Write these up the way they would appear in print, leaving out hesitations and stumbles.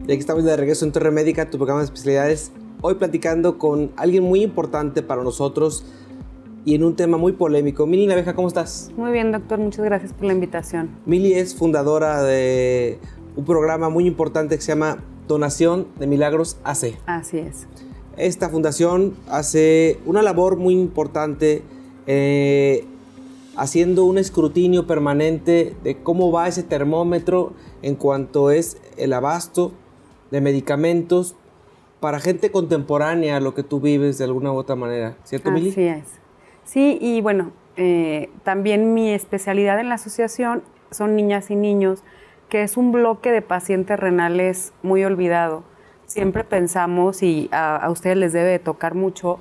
Ya que estamos de regreso en Torre Médica, tu programa de especialidades. Hoy platicando con alguien muy importante para nosotros y en un tema muy polémico. Mili Naveja, ¿cómo estás? Muy bien, doctor. Muchas gracias por la invitación. Mili es fundadora de un programa muy importante que se llama Donación de Milagros AC. Así es. Esta fundación hace una labor muy importante haciendo un escrutinio permanente de cómo va ese termómetro en cuanto es el abasto de medicamentos para gente contemporánea a lo que tú vives de alguna u otra manera, ¿cierto, Mili? Así es. Sí, y bueno, también mi especialidad en la asociación son niñas y niños, que es un bloque de pacientes renales muy olvidado. Siempre pensamos, y a ustedes les debe de tocar mucho,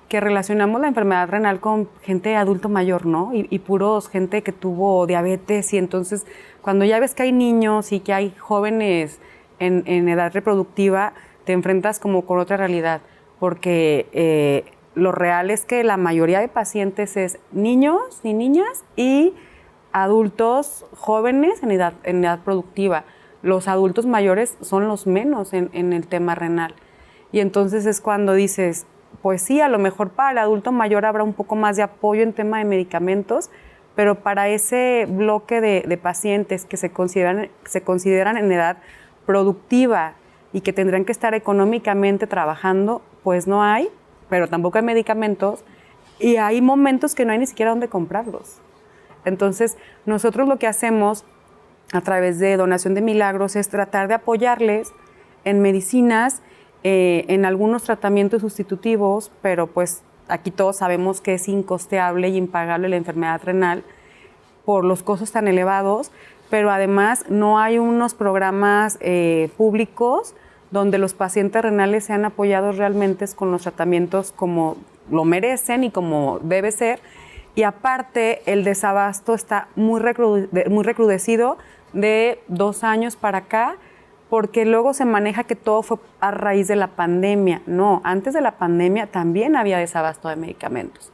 que relacionamos la enfermedad renal con gente adulto mayor, ¿no? Y puros gente que tuvo diabetes, y entonces cuando ya ves que hay niños y que hay jóvenes en edad reproductiva, te enfrentas como con otra realidad, porque lo real es que la mayoría de pacientes es niños y niñas y adultos jóvenes en edad productiva. Los adultos mayores son los menos en el tema renal. Y entonces es cuando dices, pues sí, a lo mejor para el adulto mayor habrá un poco más de apoyo en tema de medicamentos, pero para ese bloque de pacientes que se consideran en edad productiva y que tendrán que estar económicamente trabajando, pues no hay, pero tampoco hay medicamentos y hay momentos que no hay ni siquiera dónde comprarlos. Entonces, nosotros lo que hacemos a través de Donación de Milagros es tratar de apoyarles en medicinas, en algunos tratamientos sustitutivos, pero pues aquí todos sabemos que es incosteable y impagable la enfermedad renal por los costos tan elevados, pero además no hay unos programas públicos donde los pacientes renales sean apoyados realmente con los tratamientos como lo merecen y como debe ser. Y aparte, el desabasto está muy recrudecido de 2 años para acá, porque luego se maneja que todo fue a raíz de la pandemia. No, antes de la pandemia también había desabasto de medicamentos.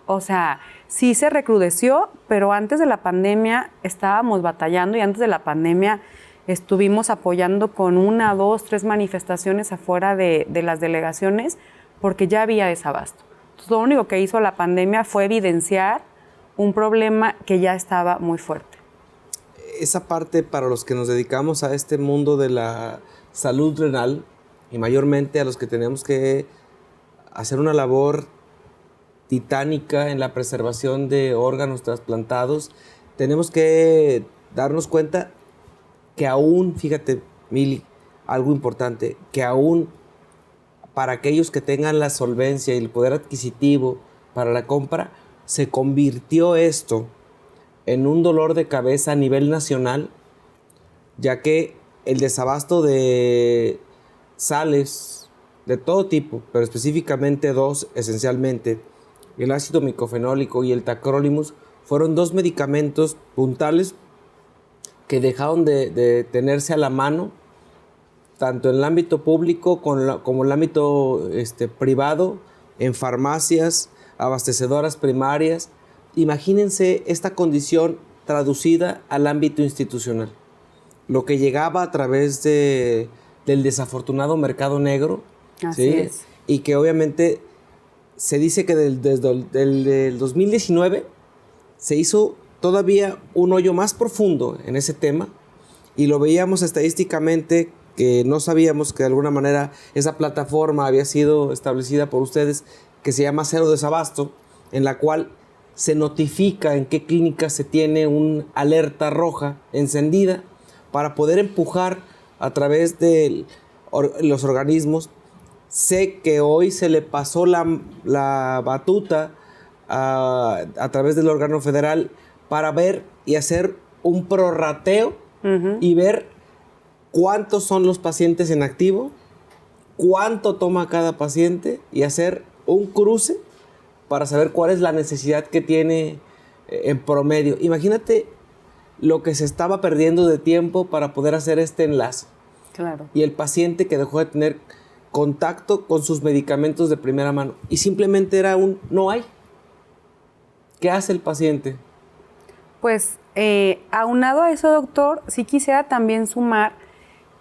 O sea, sí se recrudeció, pero antes de la pandemia estábamos batallando y antes de la pandemia estuvimos apoyando con 1, 2, 3 manifestaciones afuera de las delegaciones porque ya había desabasto. Entonces, lo único que hizo la pandemia fue evidenciar un problema que ya estaba muy fuerte. Esa parte para los que nos dedicamos a este mundo de la salud renal y mayormente a los que tenemos que hacer una labor titánica en la preservación de órganos trasplantados, tenemos que darnos cuenta que aún, fíjate, Mili, algo importante, que aún para aquellos que tengan la solvencia y el poder adquisitivo para la compra, se convirtió esto en un dolor de cabeza a nivel nacional, ya que el desabasto de sales de todo tipo, pero específicamente 2 esencialmente, el ácido micofenólico y el tacrolimus, fueron 2 medicamentos puntales que dejaron de tenerse a la mano, tanto en el ámbito público como en el ámbito privado, en farmacias, abastecedoras primarias. Imagínense esta condición traducida al ámbito institucional. Lo que llegaba a través del desafortunado mercado negro. Así ¿sí? es. Y que obviamente se dice que desde el 2019 se hizo todavía un hoyo más profundo en ese tema y lo veíamos estadísticamente, que no sabíamos que de alguna manera esa plataforma había sido establecida por ustedes, que se llama Cero Desabasto, en la cual se notifica en qué clínica se tiene una alerta roja encendida para poder empujar a través de los organismos. Sé que hoy se le pasó la batuta a través del órgano federal para ver y hacer un prorrateo y ver cuántos son los pacientes en activo, cuánto toma cada paciente y hacer un cruce para saber cuál es la necesidad que tiene en promedio. Imagínate lo que se estaba perdiendo de tiempo para poder hacer este enlace. Claro. Y el paciente que dejó de tener contacto con sus medicamentos de primera mano. Y simplemente era no hay. ¿Qué hace el paciente? Pues aunado a eso, doctor, sí quisiera también sumar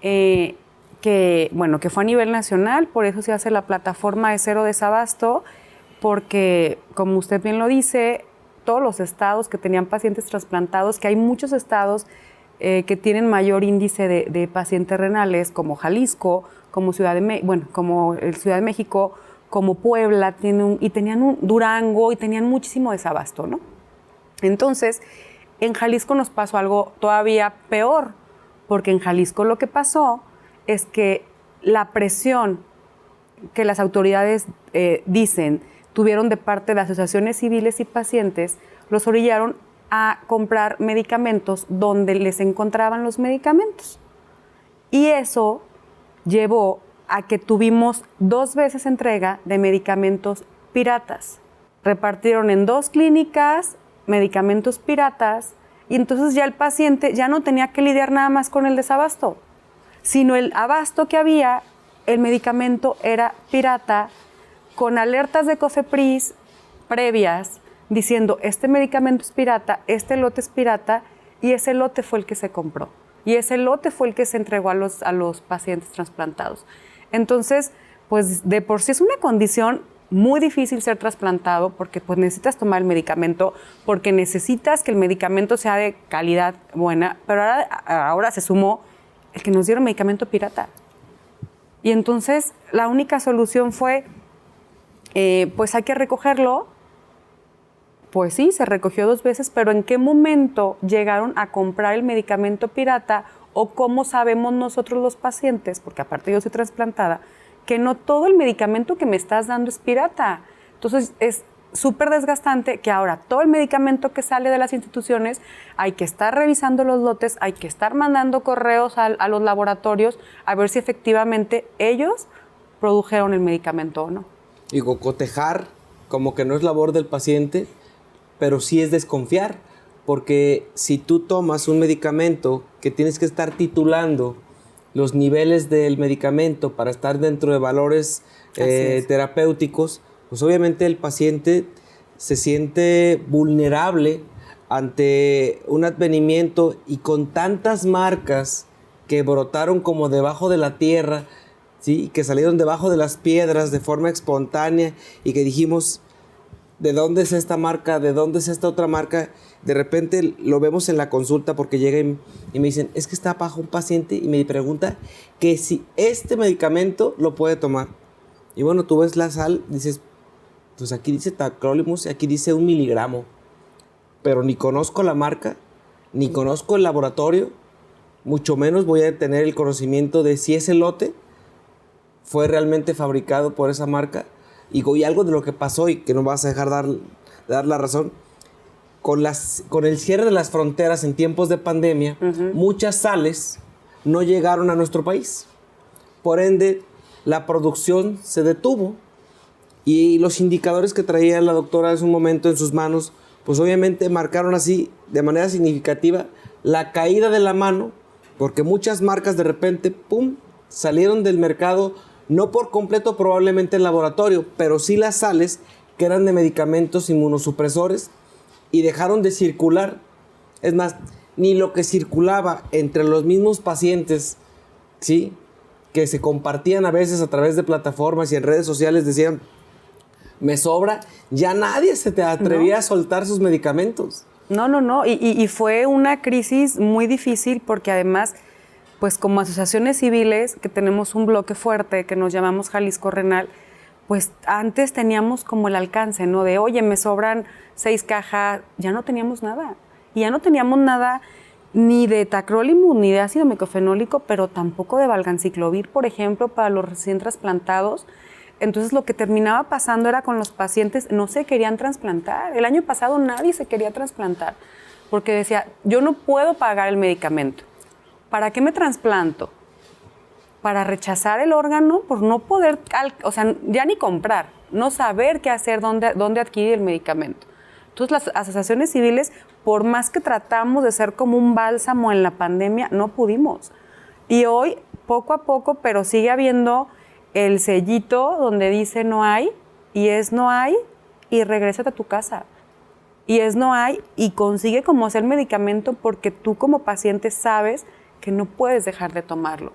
que que fue a nivel nacional, por eso se hace la plataforma de cero desabasto, porque, como usted bien lo dice, todos los estados que tenían pacientes trasplantados, que hay muchos estados que tienen mayor índice de pacientes renales, como Jalisco, como como el Ciudad de México, como Puebla, tenían un Durango y tenían muchísimo desabasto, ¿no? Entonces, en Jalisco nos pasó algo todavía peor, porque en Jalisco lo que pasó es que la presión que las autoridades dicen tuvieron de parte de asociaciones civiles y pacientes, los orillaron a comprar medicamentos donde les encontraban los medicamentos. Y eso llevó a que tuvimos 2 veces entrega de medicamentos piratas. Repartieron en 2 clínicas medicamentos piratas y entonces ya el paciente ya no tenía que lidiar nada más con el desabasto, sino el abasto que había, el medicamento era pirata, con alertas de COFEPRIS previas diciendo este medicamento es pirata, este lote es pirata, y ese lote fue el que se compró. Y ese lote fue el que se entregó a los pacientes trasplantados. Entonces, pues de por sí es una condición muy difícil ser trasplantado porque pues necesitas tomar el medicamento, porque necesitas que el medicamento sea de calidad buena, pero ahora se sumó el que nos dieron medicamento pirata. Y entonces la única solución fue, pues hay que recogerlo. Pues sí, se recogió 2 veces, pero ¿en qué momento llegaron a comprar el medicamento pirata? ¿O cómo sabemos nosotros los pacientes, porque aparte yo soy trasplantada, que no todo el medicamento que me estás dando es pirata? Entonces es súper desgastante que ahora todo el medicamento que sale de las instituciones hay que estar revisando los lotes, hay que estar mandando correos a los laboratorios a ver si efectivamente ellos produjeron el medicamento o no. Y cotejar como que no es labor del paciente, pero sí es desconfiar, porque si tú tomas un medicamento que tienes que estar titulando los niveles del medicamento para estar dentro de valores terapéuticos, pues obviamente el paciente se siente vulnerable ante un advenimiento, y con tantas marcas que brotaron como debajo de la tierra, ¿sí? Que salieron debajo de las piedras de forma espontánea y que dijimos, ¿de dónde es esta marca? ¿De dónde es esta otra marca? De repente lo vemos en la consulta porque llega y me dicen, es que está bajo un paciente y me pregunta que si este medicamento lo puede tomar. Y bueno, tú ves la sal, dices, pues aquí dice tacrolimus y aquí dice 1 miligramo. Pero ni conozco la marca, ni conozco el laboratorio, mucho menos voy a tener el conocimiento de si ese lote fue realmente fabricado por esa marca. Y algo de lo que pasó, y que no vas a dejar dar la razón, con el cierre de las fronteras en tiempos de pandemia, muchas sales no llegaron a nuestro país. Por ende, la producción se detuvo y los indicadores que traía la doctora en un momento en sus manos, pues obviamente marcaron así de manera significativa la caída de la mano, porque muchas marcas de repente, ¡pum!, salieron del mercado. No por completo probablemente el laboratorio, pero sí las sales que eran de medicamentos inmunosupresores y dejaron de circular. Es más, ni lo que circulaba entre los mismos pacientes, ¿sí?, que se compartían a veces a través de plataformas y en redes sociales, decían, me sobra, ya nadie se te atrevía a soltar sus medicamentos. No. Y fue una crisis muy difícil porque además, pues como asociaciones civiles, que tenemos un bloque fuerte que nos llamamos Jalisco Renal, pues antes teníamos como el alcance, ¿no? De, oye, me sobran 6 cajas, ya no teníamos nada. Y ya no teníamos nada ni de tacrolimus, ni de ácido mecofenólico, pero tampoco de valganciclovir, por ejemplo, para los recién trasplantados. Entonces lo que terminaba pasando era con los pacientes, no se querían trasplantar. El año pasado nadie se quería trasplantar, porque decía, yo no puedo pagar el medicamento. ¿Para qué me trasplanto? Para rechazar el órgano por no poder, o sea, ya ni comprar, no saber qué hacer, dónde adquirir el medicamento. Entonces las asociaciones civiles, por más que tratamos de ser como un bálsamo en la pandemia, no pudimos. Y hoy, poco a poco, pero sigue habiendo el sellito donde dice no hay, y es no hay, y regrésate a tu casa. Y es no hay, y consigue como hacer medicamento porque tú como paciente sabes que no puedes dejar de tomarlo.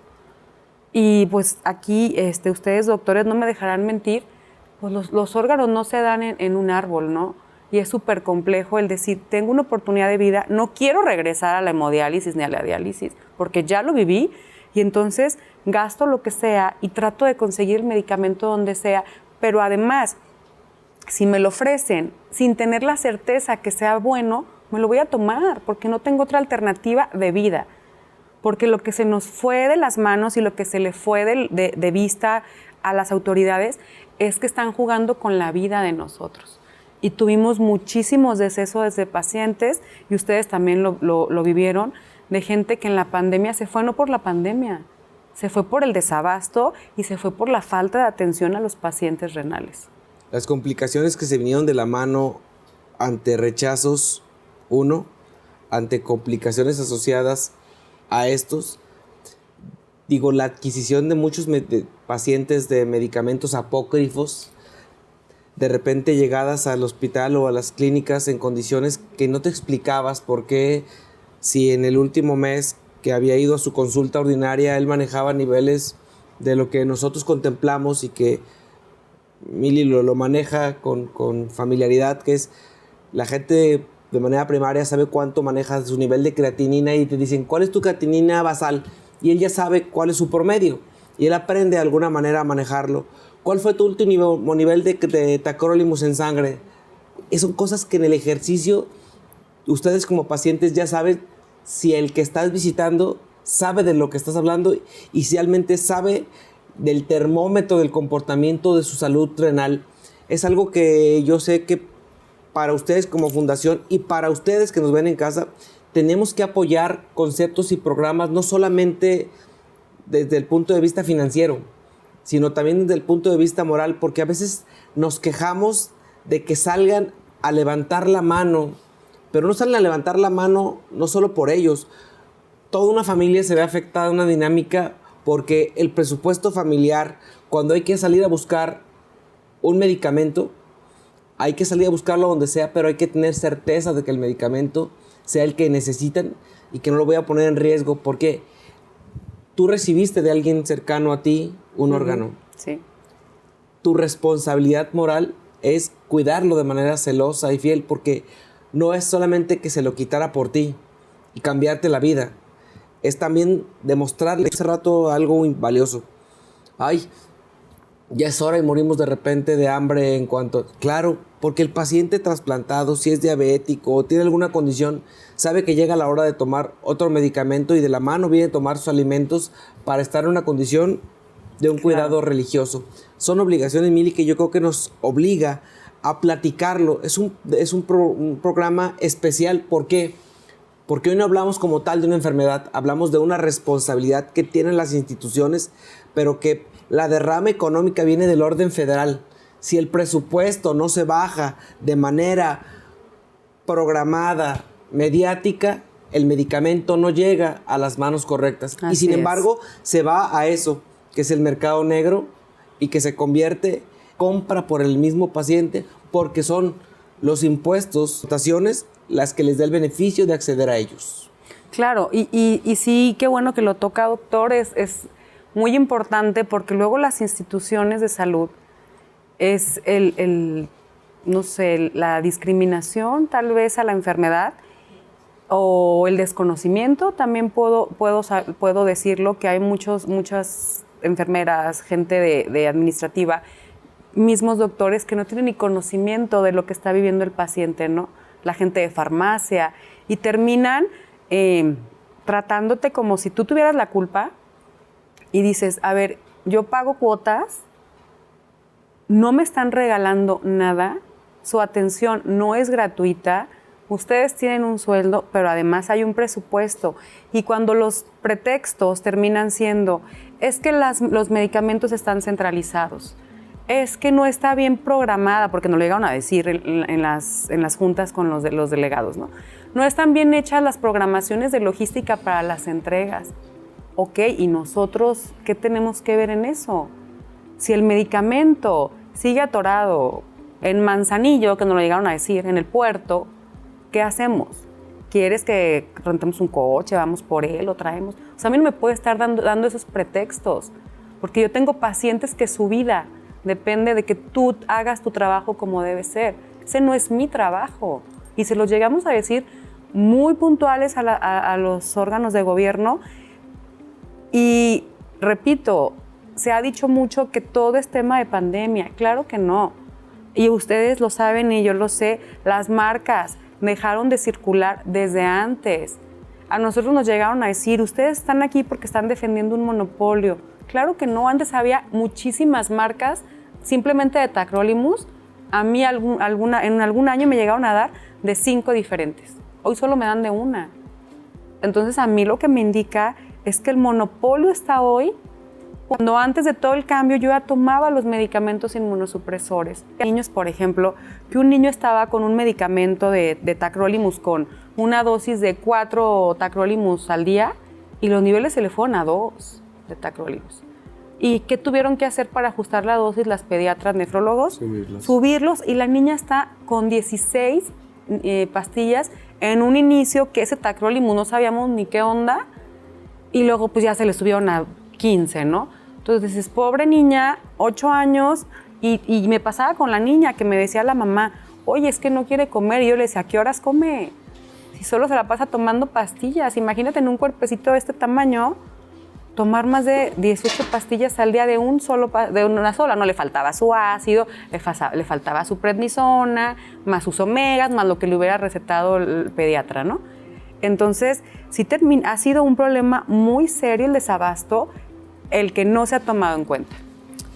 Y pues aquí ustedes, doctores, no me dejarán mentir, pues los órganos no se dan en un árbol, ¿no? Y es súper complejo el decir, tengo una oportunidad de vida, no quiero regresar a la hemodiálisis ni a la diálisis, porque ya lo viví, y entonces gasto lo que sea y trato de conseguir el medicamento donde sea, pero además, si me lo ofrecen sin tener la certeza que sea bueno, me lo voy a tomar, porque no tengo otra alternativa de vida. Porque lo que se nos fue de las manos y lo que se le fue de vista a las autoridades es que están jugando con la vida de nosotros. Y tuvimos muchísimos decesos de pacientes, y ustedes también lo vivieron, de gente que en la pandemia se fue no por la pandemia, se fue por el desabasto y se fue por la falta de atención a los pacientes renales. Las complicaciones que se vinieron de la mano ante rechazos, ante complicaciones asociadas a estos, la adquisición de muchos pacientes de medicamentos apócrifos, de repente llegadas al hospital o a las clínicas en condiciones que no te explicabas por qué, si en el último mes que había ido a su consulta ordinaria él manejaba niveles de lo que nosotros contemplamos y que Mili lo maneja con familiaridad, que es la gente de manera primaria sabe cuánto maneja su nivel de creatinina y te dicen, ¿cuál es tu creatinina basal? Y él ya sabe cuál es su promedio y él aprende de alguna manera a manejarlo. ¿Cuál fue tu último nivel de tacrolimus en sangre? Son cosas que en el ejercicio ustedes como pacientes ya saben si el que estás visitando sabe de lo que estás hablando y si realmente sabe del termómetro del comportamiento de su salud renal. Es algo que yo sé que para ustedes como fundación y para ustedes que nos ven en casa, tenemos que apoyar conceptos y programas no solamente desde el punto de vista financiero, sino también desde el punto de vista moral, porque a veces nos quejamos de que salgan a levantar la mano, pero no salen a levantar la mano no solo por ellos. Toda una familia se ve afectada en una dinámica porque el presupuesto familiar, cuando hay que salir a buscar un medicamento, hay que salir a buscarlo donde sea, pero hay que tener certeza de que el medicamento sea el que necesitan y que no lo voy a poner en riesgo, porque tú recibiste de alguien cercano a ti un órgano. Sí. Tu responsabilidad moral es cuidarlo de manera celosa y fiel, porque no es solamente que se lo quitara por ti y cambiarte la vida, es también demostrarle hace rato algo valioso. Ay, ya es hora y morimos de repente de hambre en cuanto... Claro, porque el paciente trasplantado, si es diabético o tiene alguna condición, sabe que llega la hora de tomar otro medicamento y de la mano viene a tomar sus alimentos para estar en una condición de un cuidado religioso. Son obligaciones, Mili, que yo creo que nos obliga a platicarlo. Es un programa especial. ¿Por qué? Porque hoy no hablamos como tal de una enfermedad, hablamos de una responsabilidad que tienen las instituciones, pero que la derrama económica viene del orden federal. Si el presupuesto no se baja de manera programada, mediática, el medicamento no llega a las manos correctas. Así y sin es. embargo, se va a eso, que es el mercado negro y que se convierte, compra por el mismo paciente, porque son los impuestos, dotaciones, las que les da el beneficio de acceder a ellos. Claro, y sí, qué bueno que lo toca, doctor, es muy importante porque luego las instituciones de salud es no sé, la discriminación tal vez a la enfermedad o el desconocimiento, también puedo decirlo, que hay muchas enfermeras, gente de administrativa, mismos doctores que no tienen ni conocimiento de lo que está viviendo el paciente, ¿no? La gente de farmacia, y terminan tratándote como si tú tuvieras la culpa y dices, a ver, yo pago cuotas, no me están regalando nada, su atención no es gratuita, ustedes tienen un sueldo, pero además hay un presupuesto. Y cuando los pretextos terminan siendo, es que los medicamentos están centralizados, es que no está bien programada, porque nos lo llegaron a decir en las juntas con los delegados, ¿no? No están bien hechas las programaciones de logística para las entregas. Ok, ¿y nosotros qué tenemos que ver en eso? Si el medicamento sigue atorado en Manzanillo, que nos lo llegaron a decir, en el puerto, ¿qué hacemos? ¿quieres que rentemos un coche, vamos por él, lo traemos? O sea, a mí no me puede estar dando esos pretextos, porque yo tengo pacientes que su vida depende de que tú hagas tu trabajo como debe ser. Ese no es mi trabajo. Y se los llegamos a decir muy puntuales a los órganos de gobierno. Y repito, se ha dicho mucho que todo es tema de pandemia. Claro que no. Y ustedes lo saben y yo lo sé. Las marcas dejaron de circular desde antes. A nosotros nos llegaron a decir, ustedes están aquí porque están defendiendo un monopolio. Claro que no. Antes había muchísimas marcas simplemente de tacrolimus. A mí en algún año me llegaron a dar de 5 diferentes. Hoy solo me dan de 1. Entonces a mí lo que me indica es que el monopolio está hoy, cuando antes de todo el cambio yo ya tomaba los medicamentos inmunosupresores. Niños, por ejemplo, que un niño estaba con un medicamento de tacrolimus con una dosis de 4 tacrolimus al día y los niveles se le fueron a 2 de tacrolimus. ¿Y qué tuvieron que hacer para ajustar la dosis las pediatras nefrólogos? Subirlos. Y la niña está con 16 pastillas en un inicio que ese tacrolimus no sabíamos ni qué onda y luego pues ya se le subieron a 15, ¿no? Entonces dices, pobre niña, 8 años y me pasaba con la niña que me decía la mamá, oye, es que no quiere comer. Y yo le decía, ¿a qué horas come? Si solo se la pasa tomando pastillas. Imagínate en un cuerpecito de este tamaño, tomar más de 18 pastillas al día de una sola. No le faltaba su ácido, le faltaba su prednisona, más sus omegas, más lo que le hubiera recetado el pediatra, ¿no? Entonces, sí ha sido un problema muy serio el desabasto, el que no se ha tomado en cuenta.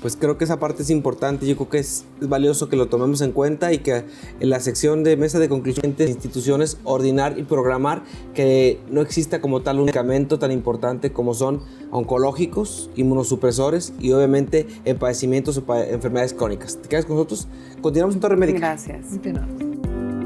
Pues creo que esa parte es importante. Yo creo que es valioso que lo tomemos en cuenta y que en la sección de mesa de conclusiones de instituciones ordinar y programar que no exista como tal un medicamento tan importante como son oncológicos, inmunosupresores y obviamente en padecimientos o enfermedades crónicas. ¿Te quedas con nosotros? Continuamos en Torre Médica. Gracias. Continuamos.